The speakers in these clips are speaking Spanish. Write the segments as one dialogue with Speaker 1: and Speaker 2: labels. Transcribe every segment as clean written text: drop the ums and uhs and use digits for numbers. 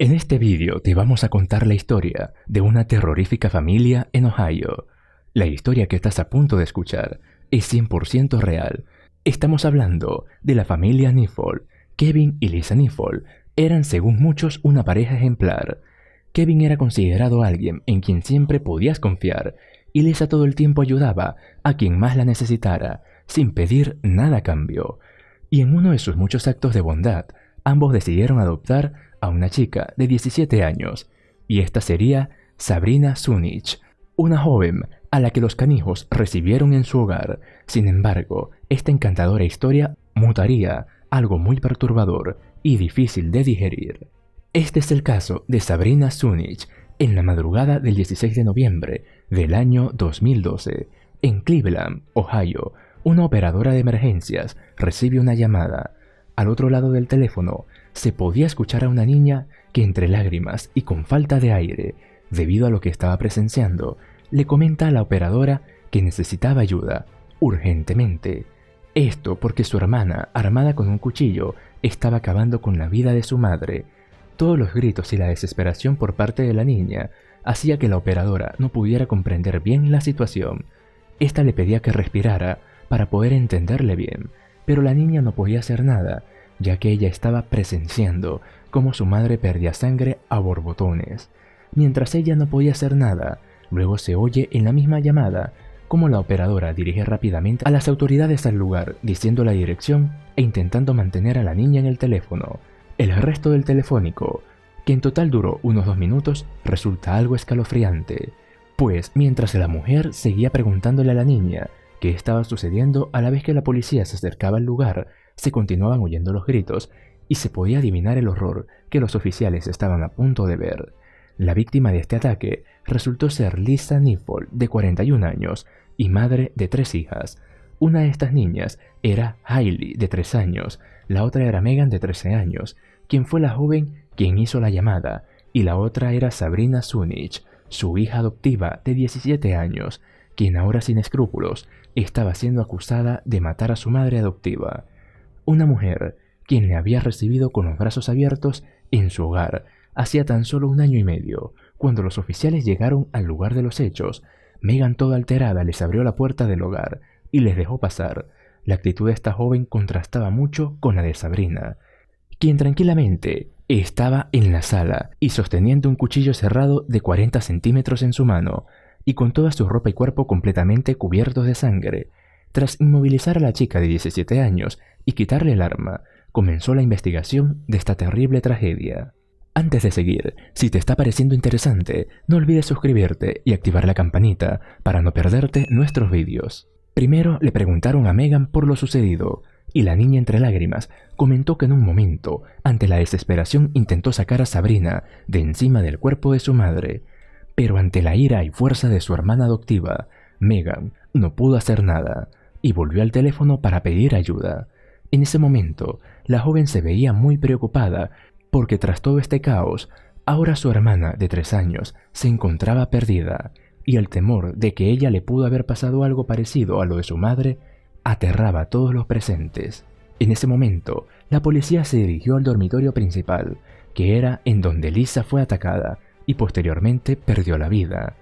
Speaker 1: En este vídeo te vamos a contar la historia de una terrorífica familia en Ohio. La historia que estás a punto de escuchar es 100% real. Estamos hablando de la familia Kniffel. Kevin y Lisa Kniffel eran, según muchos, una pareja ejemplar. Kevin era considerado alguien en quien siempre podías confiar, y Lisa todo el tiempo ayudaba a quien más la necesitara, sin pedir nada a cambio. Y en uno de sus muchos actos de bondad, ambos decidieron adoptar a una chica de 17 años, y esta sería Sabrina Zuniga, una joven a la que los canijos recibieron en su hogar. Sin embargo, esta encantadora historia mutaría algo muy perturbador y difícil de digerir. Este es el caso de Sabrina Zuniga. En la madrugada del 16 de noviembre del año 2012, en Cleveland, Ohio, una operadora de emergencias recibe una llamada. Al otro lado del teléfono se podía escuchar a una niña que, entre lágrimas y con falta de aire, debido a lo que estaba presenciando, le comenta a la operadora que necesitaba ayuda, urgentemente. Esto porque su hermana, armada con un cuchillo, estaba acabando con la vida de su madre. Todos los gritos y la desesperación por parte de la niña hacía que la operadora no pudiera comprender bien la situación. Esta le pedía que respirara para poder entenderle bien, pero la niña no podía hacer nada, ya que ella estaba presenciando cómo su madre perdía sangre a borbotones. Mientras ella no podía hacer nada, luego se oye en la misma llamada cómo la operadora dirige rápidamente a las autoridades al lugar, diciendo la dirección e intentando mantener a la niña en el teléfono. El resto del telefónico, que en total duró unos 2 minutos, resulta algo escalofriante, pues mientras la mujer seguía preguntándole a la niña qué estaba sucediendo, a la vez que la policía se acercaba al lugar, se continuaban oyendo los gritos y se podía adivinar el horror que los oficiales estaban a punto de ver. La víctima de este ataque resultó ser Lisa Kniffel, de 41 años, y madre de 3 hijas. Una de estas niñas era Hailey, de 3 años, la otra era Megan, de 13 años, quien fue la joven quien hizo la llamada, y la otra era Sabrina Zuniga, su hija adoptiva de 17 años, quien ahora sin escrúpulos estaba siendo acusada de matar a su madre adoptiva. Una mujer quien le había recibido con los brazos abiertos en su hogar hacía tan solo 1 año y medio. Cuando los oficiales llegaron al lugar de los hechos, Megan, toda alterada, les abrió la puerta del hogar y les dejó pasar. La actitud de esta joven contrastaba mucho con la de Sabrina, quien tranquilamente estaba en la sala y sosteniendo un cuchillo cerrado de 40 centímetros en su mano, y con toda su ropa y cuerpo completamente cubiertos de sangre. Tras inmovilizar a la chica de 17 años y quitarle el arma, comenzó la investigación de esta terrible tragedia. Antes de seguir, si te está pareciendo interesante, no olvides suscribirte y activar la campanita para no perderte nuestros vídeos. Primero le preguntaron a Megan por lo sucedido, y la niña, entre lágrimas, comentó que en un momento, ante la desesperación, intentó sacar a Sabrina de encima del cuerpo de su madre, pero ante la ira y fuerza de su hermana adoptiva, Megan no pudo hacer nada y volvió al teléfono para pedir ayuda. En ese momento, la joven se veía muy preocupada porque tras todo este caos, ahora su hermana de 3 años se encontraba perdida, y el temor de que ella le pudo haber pasado algo parecido a lo de su madre aterraba a todos los presentes. En ese momento, la policía se dirigió al dormitorio principal, que era en donde Lisa fue atacada y posteriormente perdió la vida.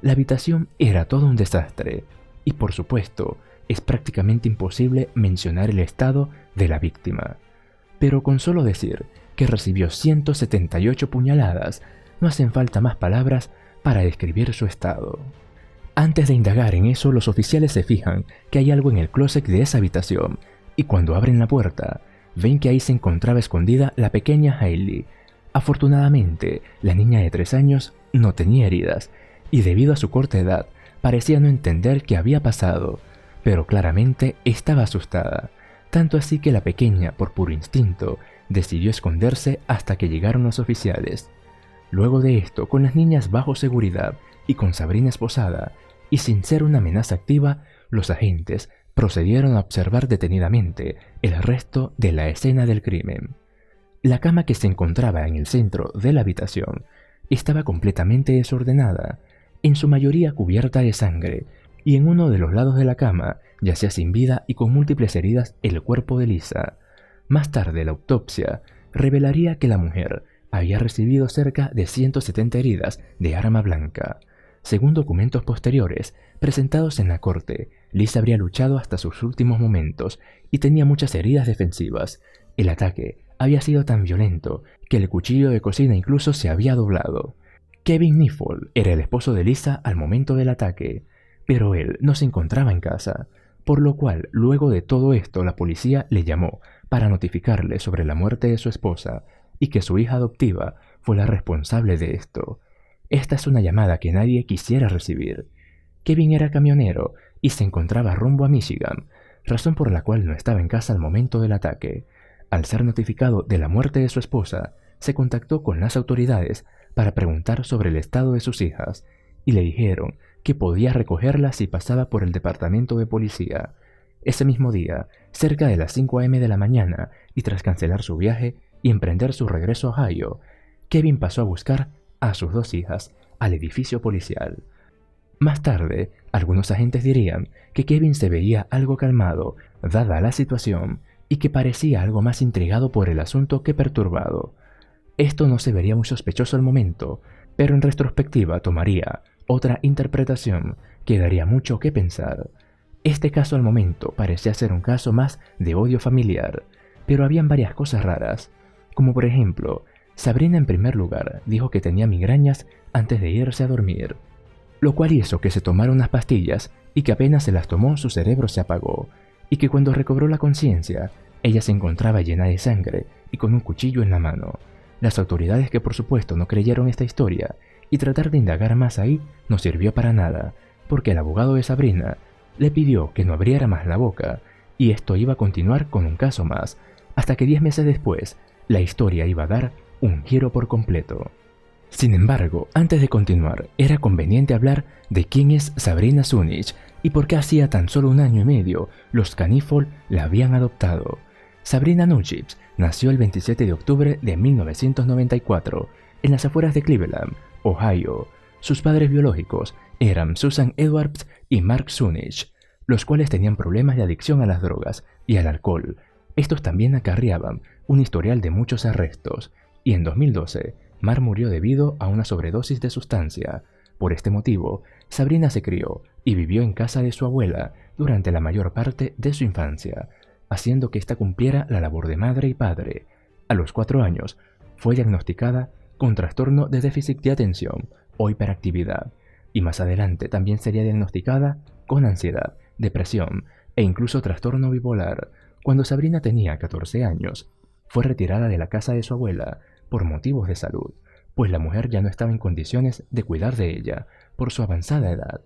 Speaker 1: La habitación era todo un desastre, y por supuesto, es prácticamente imposible mencionar el estado de la víctima. Pero con solo decir que recibió 178 puñaladas, no hacen falta más palabras para describir su estado. Antes de indagar en eso, los oficiales se fijan que hay algo en el closet de esa habitación, y cuando abren la puerta, ven que ahí se encontraba escondida la pequeña Hailey. Afortunadamente, la niña de 3 años no tenía heridas, y debido a su corta edad, parecía no entender qué había pasado, pero claramente estaba asustada, tanto así que la pequeña, por puro instinto, decidió esconderse hasta que llegaron los oficiales. Luego de esto, con las niñas bajo seguridad y con Sabrina esposada, y sin ser una amenaza activa, los agentes procedieron a observar detenidamente el resto de la escena del crimen. La cama que se encontraba en el centro de la habitación estaba completamente desordenada, en su mayoría cubierta de sangre, y en uno de los lados de la cama yacía sin vida y con múltiples heridas el cuerpo de Lisa. Más tarde la autopsia revelaría que la mujer había recibido cerca de 170 heridas de arma blanca. Según documentos posteriores presentados en la corte, Lisa habría luchado hasta sus últimos momentos y tenía muchas heridas defensivas. El ataque había sido tan violento que el cuchillo de cocina incluso se había doblado. Kevin Kniffel era el esposo de Lisa al momento del ataque, pero él no se encontraba en casa, por lo cual luego de todo esto la policía le llamó para notificarle sobre la muerte de su esposa y que su hija adoptiva fue la responsable de esto. Esta es una llamada que nadie quisiera recibir. Kevin era camionero y se encontraba rumbo a Michigan, razón por la cual no estaba en casa al momento del ataque. Al ser notificado de la muerte de su esposa, se contactó con las autoridades para preguntar sobre el estado de sus hijas y le dijeron que podía recogerlas si pasaba por el departamento de policía. Ese mismo día, cerca de las 5 a.m. de la mañana y tras cancelar su viaje y emprender su regreso a Ohio, Kevin pasó a buscar a sus 2 hijas al edificio policial. Más tarde, algunos agentes dirían que Kevin se veía algo calmado, dada la situación, y que parecía algo más intrigado por el asunto que perturbado. Esto no se vería muy sospechoso al momento, pero en retrospectiva tomaría otra interpretación que daría mucho que pensar. Este caso al momento parecía ser un caso más de odio familiar, pero habían varias cosas raras, como por ejemplo, Sabrina en primer lugar dijo que tenía migrañas antes de irse a dormir, lo cual hizo que se tomara unas pastillas y que apenas se las tomó su cerebro se apagó, y que cuando recobró la conciencia, ella se encontraba llena de sangre y con un cuchillo en la mano. Las autoridades, que por supuesto no creyeron esta historia, y tratar de indagar más ahí no sirvió para nada, porque el abogado de Sabrina le pidió que no abriera más la boca, y esto iba a continuar con un caso más, hasta que 10 meses después, la historia iba a dar un giro por completo. Sin embargo, antes de continuar, era conveniente hablar de quién es Sabrina Zunich y por qué hacía tan solo 1 año y medio los Kniffel la habían adoptado. Sabrina Zunich nació el 27 de octubre de 1994 en las afueras de Cleveland, Ohio. Sus padres biológicos eran Susan Edwards y Mark Zunich, los cuales tenían problemas de adicción a las drogas y al alcohol. Estos también acarreaban un historial de muchos arrestos, y en 2012, Mark murió debido a una sobredosis de sustancia. Por este motivo, Sabrina se crió y vivió en casa de su abuela durante la mayor parte de su infancia, haciendo que ésta cumpliera la labor de madre y padre. A los 4 años, fue diagnosticada con trastorno de déficit de atención o hiperactividad, y más adelante también sería diagnosticada con ansiedad, depresión e incluso trastorno bipolar. Cuando Sabrina tenía 14 años, fue retirada de la casa de su abuela por motivos de salud, pues la mujer ya no estaba en condiciones de cuidar de ella por su avanzada edad.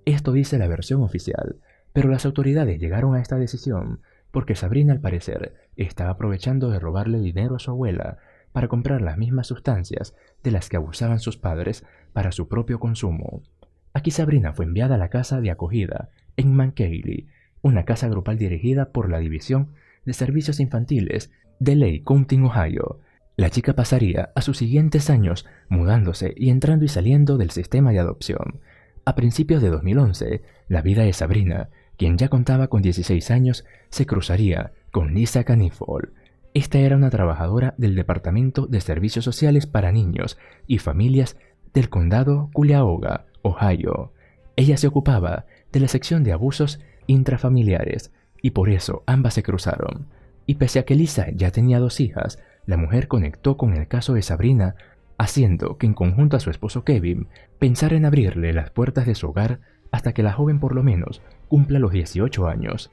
Speaker 1: Esto dice la versión oficial, pero las autoridades llegaron a esta decisión porque Sabrina al parecer estaba aprovechando de robarle dinero a su abuela para comprar las mismas sustancias de las que abusaban sus padres para su propio consumo. Aquí Sabrina fue enviada a la casa de acogida en Mankaili, una casa grupal dirigida por la División de Servicios Infantiles de Lake County, Ohio. La chica pasaría a sus siguientes años mudándose y entrando y saliendo del sistema de adopción. A principios de 2011, la vida de Sabrina, quien ya contaba con 16 años, se cruzaría con Lisa Kniffel. Esta era una trabajadora del Departamento de Servicios Sociales para Niños y Familias del condado Cuyahoga, Ohio. Ella se ocupaba de la sección de abusos intrafamiliares y por eso ambas se cruzaron. Y pese a que Lisa ya tenía 2 hijas, la mujer conectó con el caso de Sabrina, haciendo que en conjunto a su esposo Kevin pensara en abrirle las puertas de su hogar hasta que la joven por lo menos cumpla los 18 años.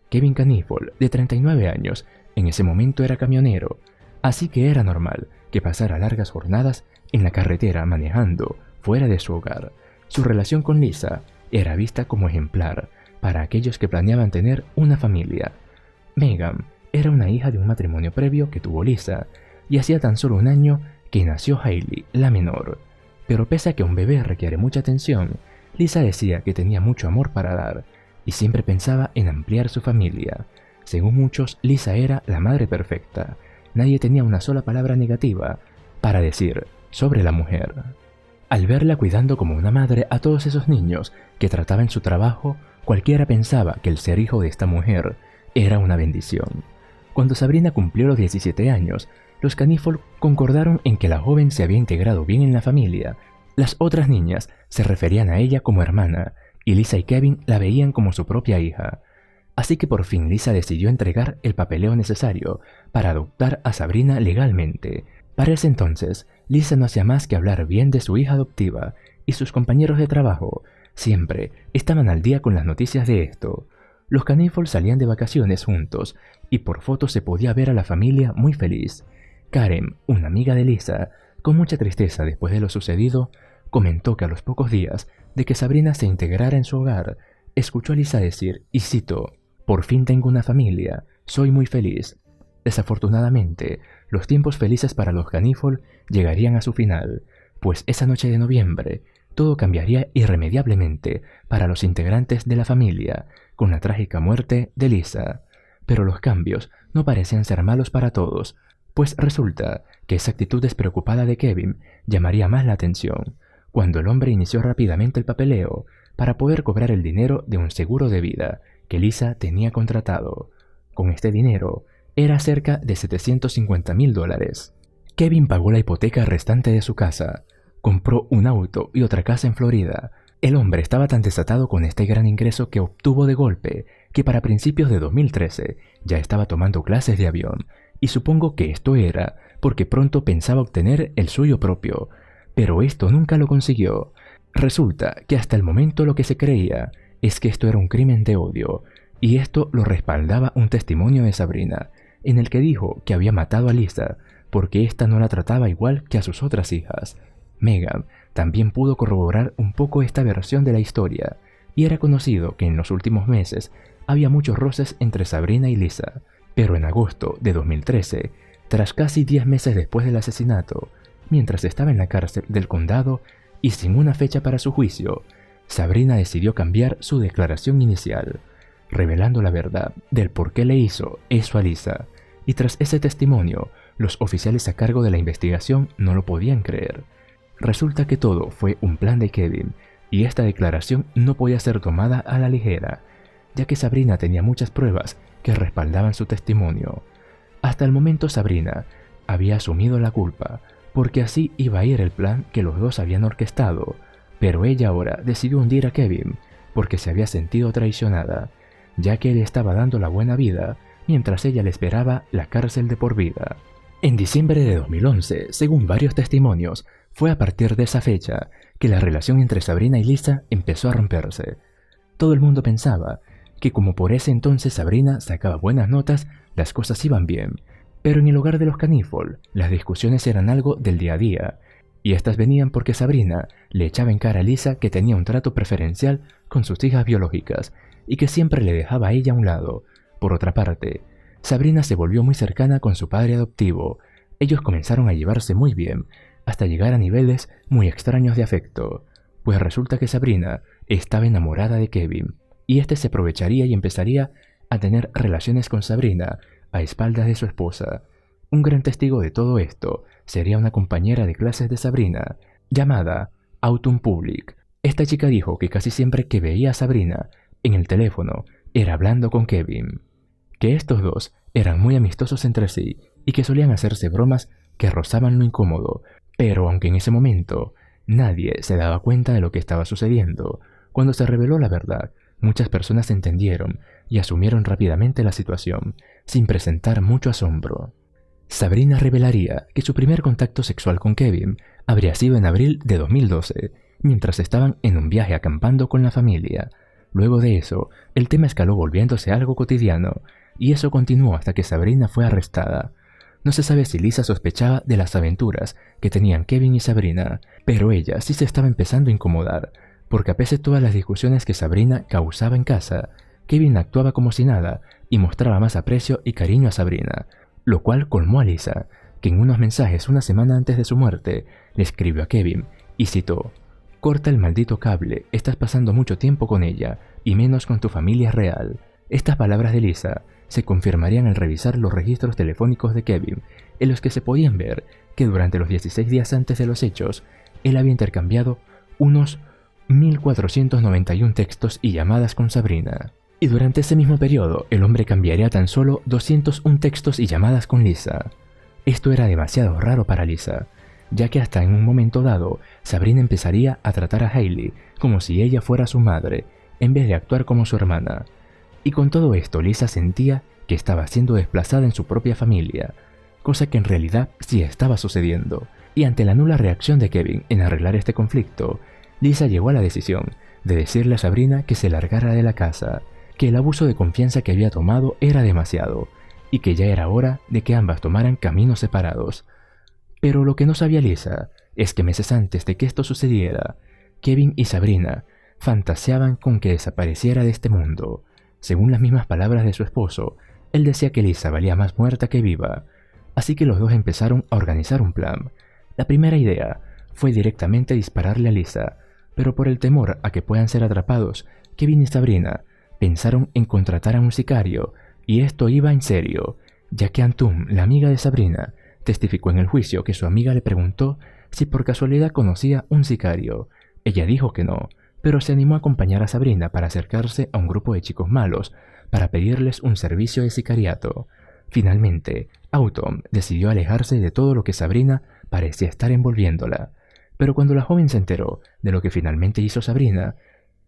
Speaker 1: Kevin Kniffel, de 39 años, en ese momento era camionero, así que era normal que pasara largas jornadas en la carretera manejando fuera de su hogar. Su relación con Lisa era vista como ejemplar para aquellos que planeaban tener una familia. Megan era una hija de un matrimonio previo que tuvo Lisa, y hacía tan solo 1 año que nació Hailey, la menor. Pero pese a que un bebé requiere mucha atención, Lisa decía que tenía mucho amor para dar, y siempre pensaba en ampliar su familia. Según muchos, Lisa era la madre perfecta. Nadie tenía una sola palabra negativa para decir sobre la mujer. Al verla cuidando como una madre a todos esos niños que trataba en su trabajo, cualquiera pensaba que el ser hijo de esta mujer era una bendición. Cuando Sabrina cumplió los 17 años, los Kniffel concordaron en que la joven se había integrado bien en la familia. Las otras niñas se referían a ella como hermana, y Lisa y Kevin la veían como su propia hija. Así que por fin Lisa decidió entregar el papeleo necesario para adoptar a Sabrina legalmente. Para ese entonces, Lisa no hacía más que hablar bien de su hija adoptiva, y sus compañeros de trabajo siempre estaban al día con las noticias de esto. Los Kniffel salían de vacaciones juntos, y por fotos se podía ver a la familia muy feliz. Karen, una amiga de Lisa, con mucha tristeza después de lo sucedido, comentó que a los pocos días de que Sabrina se integrara en su hogar, escuchó a Lisa decir, y cito, «Por fin tengo una familia, soy muy feliz». Desafortunadamente, los tiempos felices para los Kniffel llegarían a su final, pues esa noche de noviembre, todo cambiaría irremediablemente para los integrantes de la familia, con la trágica muerte de Lisa. Pero los cambios no parecían ser malos para todos, pues resulta que esa actitud despreocupada de Kevin llamaría más la atención, cuando el hombre inició rápidamente el papeleo para poder cobrar el dinero de un seguro de vida que Lisa tenía contratado. Con este dinero, era cerca de $750,000. Kevin pagó la hipoteca restante de su casa, compró un auto y otra casa en Florida. El hombre estaba tan desatado con este gran ingreso que obtuvo de golpe que para principios de 2013 ya estaba tomando clases de avión, y supongo que esto era porque pronto pensaba obtener el suyo propio, pero esto nunca lo consiguió. Resulta que hasta el momento lo que se creía es que esto era un crimen de odio, y esto lo respaldaba un testimonio de Sabrina, en el que dijo que había matado a Lisa porque ésta no la trataba igual que a sus otras hijas. Megan también pudo corroborar un poco esta versión de la historia, y era conocido que en los últimos meses había muchos roces entre Sabrina y Lisa. Pero en agosto de 2013, tras casi 10 meses después del asesinato, mientras estaba en la cárcel del condado y sin una fecha para su juicio, Sabrina decidió cambiar su declaración inicial, revelando la verdad del por qué le hizo eso a Lisa, y tras ese testimonio, los oficiales a cargo de la investigación no lo podían creer. Resulta que todo fue un plan de Kevin, y esta declaración no podía ser tomada a la ligera, ya que Sabrina tenía muchas pruebas que respaldaban su testimonio. Hasta el momento Sabrina había asumido la culpa, porque así iba a ir el plan que los dos habían orquestado, pero ella ahora decidió hundir a Kevin porque se había sentido traicionada, ya que él estaba dando la buena vida mientras ella le esperaba la cárcel de por vida. En diciembre de 2011, según varios testimonios, fue a partir de esa fecha que la relación entre Sabrina y Lisa empezó a romperse. Todo el mundo pensaba que como por ese entonces Sabrina sacaba buenas notas, las cosas iban bien, pero en el hogar de los Kniffel, las discusiones eran algo del día a día, y estas venían porque Sabrina le echaba en cara a Lisa que tenía un trato preferencial con sus hijas biológicas y que siempre le dejaba a ella a un lado. Por otra parte, Sabrina se volvió muy cercana con su padre adoptivo. Ellos comenzaron a llevarse muy bien, hasta llegar a niveles muy extraños de afecto, pues resulta que Sabrina estaba enamorada de Kevin, y este se aprovecharía y empezaría a tener relaciones con Sabrina a espaldas de su esposa. Un gran testigo de todo esto sería una compañera de clases de Sabrina, llamada Autumn Public. Esta chica dijo que casi siempre que veía a Sabrina en el teléfono era hablando con Kevin, que estos dos eran muy amistosos entre sí y que solían hacerse bromas que rozaban lo incómodo, pero aunque en ese momento nadie se daba cuenta de lo que estaba sucediendo, cuando se reveló la verdad, muchas personas entendieron y asumieron rápidamente la situación, sin presentar mucho asombro. Sabrina revelaría que su primer contacto sexual con Kevin habría sido en abril de 2012, mientras estaban en un viaje acampando con la familia. Luego de eso, el tema escaló volviéndose algo cotidiano, y eso continuó hasta que Sabrina fue arrestada. No se sabe si Lisa sospechaba de las aventuras que tenían Kevin y Sabrina, pero ella sí se estaba empezando a incomodar, porque a pesar de todas las discusiones que Sabrina causaba en casa, Kevin actuaba como si nada y mostraba más aprecio y cariño a Sabrina, lo cual colmó a Lisa, que en unos mensajes una semana antes de su muerte le escribió a Kevin y citó: «Corta el maldito cable, estás pasando mucho tiempo con ella y menos con tu familia real». Estas palabras de Lisa se confirmarían al revisar los registros telefónicos de Kevin, en los que se podían ver que durante los 16 días antes de los hechos, él había intercambiado unos 1.491 textos y llamadas con Sabrina. Y durante ese mismo periodo, el hombre cambiaría tan solo 201 textos y llamadas con Lisa. Esto era demasiado raro para Lisa, ya que hasta en un momento dado, Sabrina empezaría a tratar a Hailey como si ella fuera su madre, en vez de actuar como su hermana. Y con todo esto, Lisa sentía que estaba siendo desplazada en su propia familia, cosa que en realidad sí estaba sucediendo. Y ante la nula reacción de Kevin en arreglar este conflicto, Lisa llegó a la decisión de decirle a Sabrina que se largara de la casa, que el abuso de confianza que había tomado era demasiado, y que ya era hora de que ambas tomaran caminos separados. Pero lo que no sabía Lisa es que meses antes de que esto sucediera, Kevin y Sabrina fantaseaban con que desapareciera de este mundo. Según las mismas palabras de su esposo, él decía que Lisa valía más muerta que viva, así que los dos empezaron a organizar un plan. La primera idea fue directamente dispararle a Lisa, pero por el temor a que puedan ser atrapados, Kevin y Sabrina pensaron en contratar a un sicario, y esto iba en serio, ya que Antum, la amiga de Sabrina, testificó en el juicio que su amiga le preguntó si por casualidad conocía un sicario. Ella dijo que no, pero se animó a acompañar a Sabrina para acercarse a un grupo de chicos malos para pedirles un servicio de sicariato. Finalmente, Autumn decidió alejarse de todo lo que Sabrina parecía estar envolviéndola, pero cuando la joven se enteró de lo que finalmente hizo Sabrina,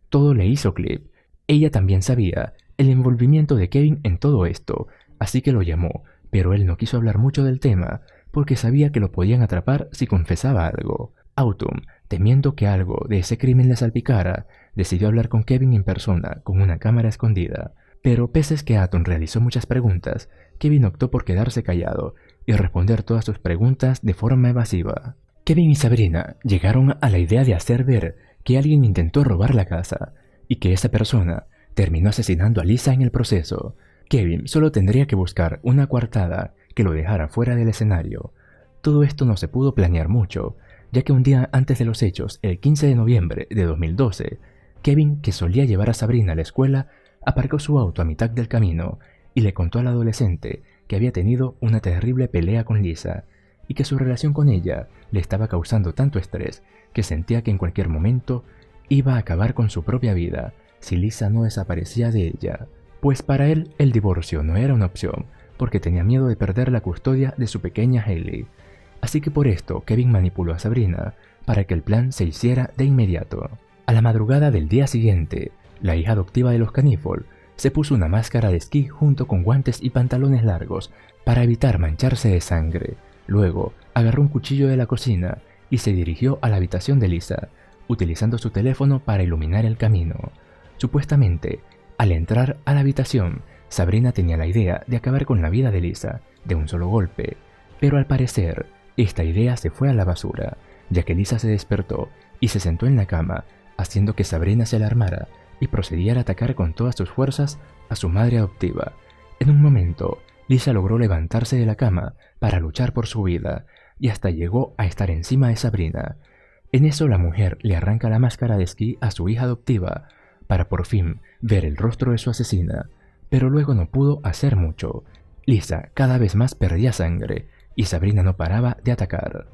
Speaker 1: todo le hizo clic. Ella también sabía el envolvimiento de Kevin en todo esto, así que lo llamó, pero él no quiso hablar mucho del tema, porque sabía que lo podían atrapar si confesaba algo. Autumn, temiendo que algo de ese crimen le salpicara, decidió hablar con Kevin en persona, con una cámara escondida. Pero pese a que Autumn realizó muchas preguntas, Kevin optó por quedarse callado y responder todas sus preguntas de forma evasiva. Kevin y Sabrina llegaron a la idea de hacer ver que alguien intentó robar la casa, y que esa persona terminó asesinando a Lisa en el proceso. Kevin solo tendría que buscar una coartada que lo dejara fuera del escenario. Todo esto no se pudo planear mucho, ya que un día antes de los hechos, el 15 de noviembre de 2012, Kevin, que solía llevar a Sabrina a la escuela, aparcó su auto a mitad del camino y le contó al adolescente que había tenido una terrible pelea con Lisa y que su relación con ella le estaba causando tanto estrés que sentía que en cualquier momento iba a acabar con su propia vida si Lisa no desaparecía de ella. Pues para él el divorcio no era una opción, porque tenía miedo de perder la custodia de su pequeña Hailey. Así que por esto Kevin manipuló a Sabrina para que el plan se hiciera de inmediato. A la madrugada del día siguiente, la hija adoptiva de los Kniffel se puso una máscara de esquí junto con guantes y pantalones largos para evitar mancharse de sangre. Luego agarró un cuchillo de la cocina y se dirigió a la habitación de Lisa, utilizando su teléfono para iluminar el camino. Supuestamente, al entrar a la habitación, Sabrina tenía la idea de acabar con la vida de Lisa de un solo golpe, pero al parecer, esta idea se fue a la basura, ya que Lisa se despertó y se sentó en la cama, haciendo que Sabrina se alarmara y procediera a atacar con todas sus fuerzas a su madre adoptiva. En un momento, Lisa logró levantarse de la cama para luchar por su vida y hasta llegó a estar encima de Sabrina. En eso la mujer le arranca la máscara de esquí a su hija adoptiva para por fin ver el rostro de su asesina, pero luego no pudo hacer mucho. Lisa cada vez más perdía sangre y Sabrina no paraba de atacar.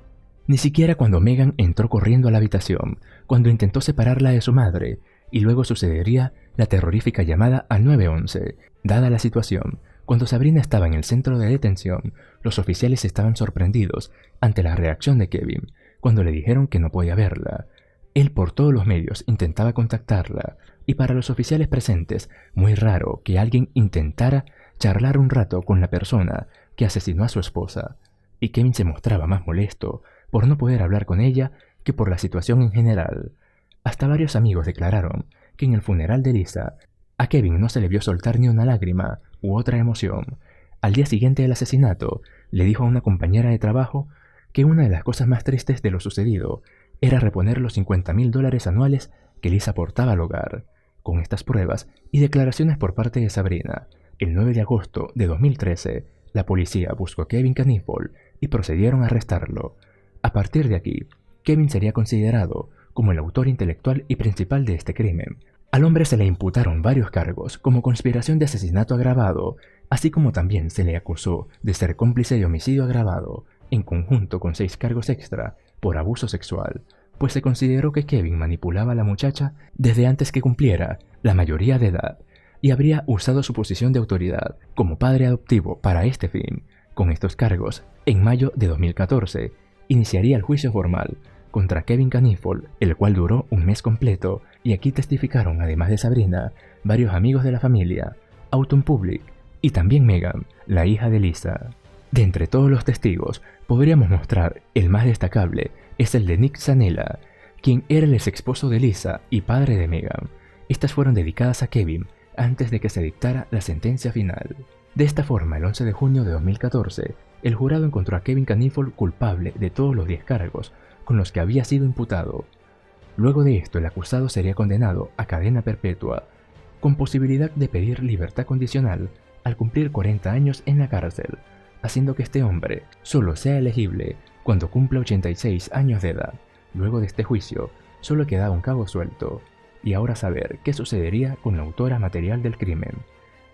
Speaker 1: Ni siquiera cuando Megan entró corriendo a la habitación, cuando intentó separarla de su madre, y luego sucedería la terrorífica llamada al 911. Dada la situación, cuando Sabrina estaba en el centro de detención, los oficiales estaban sorprendidos ante la reacción de Kevin, cuando le dijeron que no podía verla. Él por todos los medios intentaba contactarla, y para los oficiales presentes, muy raro que alguien intentara charlar un rato con la persona que asesinó a su esposa, y Kevin se mostraba más molesto por no poder hablar con ella que por la situación en general. Hasta varios amigos declararon que en el funeral de Lisa, a Kevin no se le vio soltar ni una lágrima u otra emoción. Al día siguiente del asesinato, le dijo a una compañera de trabajo que una de las cosas más tristes de lo sucedido era reponer los $50,000 anuales que Lisa aportaba al hogar. Con estas pruebas y declaraciones por parte de Sabrina, el 9 de agosto de 2013, la policía buscó a Kevin Kniffel y procedieron a arrestarlo. A partir de aquí, Kevin sería considerado como el autor intelectual y principal de este crimen. Al hombre se le imputaron varios cargos, como conspiración de asesinato agravado, así como también se le acusó de ser cómplice de homicidio agravado, en conjunto con 6 cargos extra por abuso sexual, pues se consideró que Kevin manipulaba a la muchacha desde antes que cumpliera la mayoría de edad, y habría usado su posición de autoridad como padre adoptivo para este fin, Con estos cargos, en mayo de 2014, iniciaría el juicio formal contra Kevin Knievel, el cual duró un mes completo, y aquí testificaron, además de Sabrina, varios amigos de la familia, Autumn Public y también Megan, la hija de Lisa. De entre todos los testigos, podríamos mostrar el más destacable es el de Nick Zanella, quien era el ex esposo de Lisa y padre de Megan. Estas fueron dedicadas a Kevin antes de que se dictara la sentencia final. De esta forma, el 11 de junio de 2014, el jurado encontró a Kevin Knievel culpable de todos los 10 cargos con los que había sido imputado. Luego de esto, el acusado sería condenado a cadena perpetua, con posibilidad de pedir libertad condicional al cumplir 40 años en la cárcel, haciendo que este hombre solo sea elegible cuando cumpla 86 años de edad. Luego de este juicio, solo quedaba un cabo suelto, y ahora saber qué sucedería con la autora material del crimen.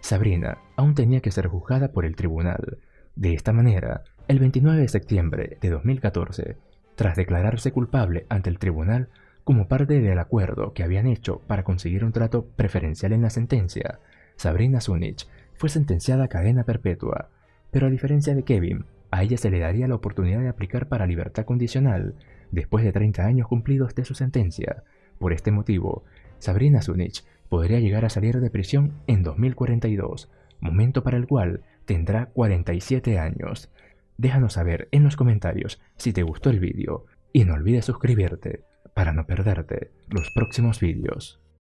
Speaker 1: Sabrina aún tenía que ser juzgada por el tribunal. De esta manera, el 29 de septiembre de 2014, tras declararse culpable ante el tribunal como parte del acuerdo que habían hecho para conseguir un trato preferencial en la sentencia, Sabrina Zunich fue sentenciada a cadena perpetua, pero a diferencia de Kevin, a ella se le daría la oportunidad de aplicar para libertad condicional después de 30 años cumplidos de su sentencia. Por este motivo, Sabrina Zunich podría llegar a salir de prisión en 2042, momento para el cual tendrá 47 años. Déjanos saber en los comentarios si te gustó el vídeo y no olvides suscribirte para no perderte los próximos vídeos.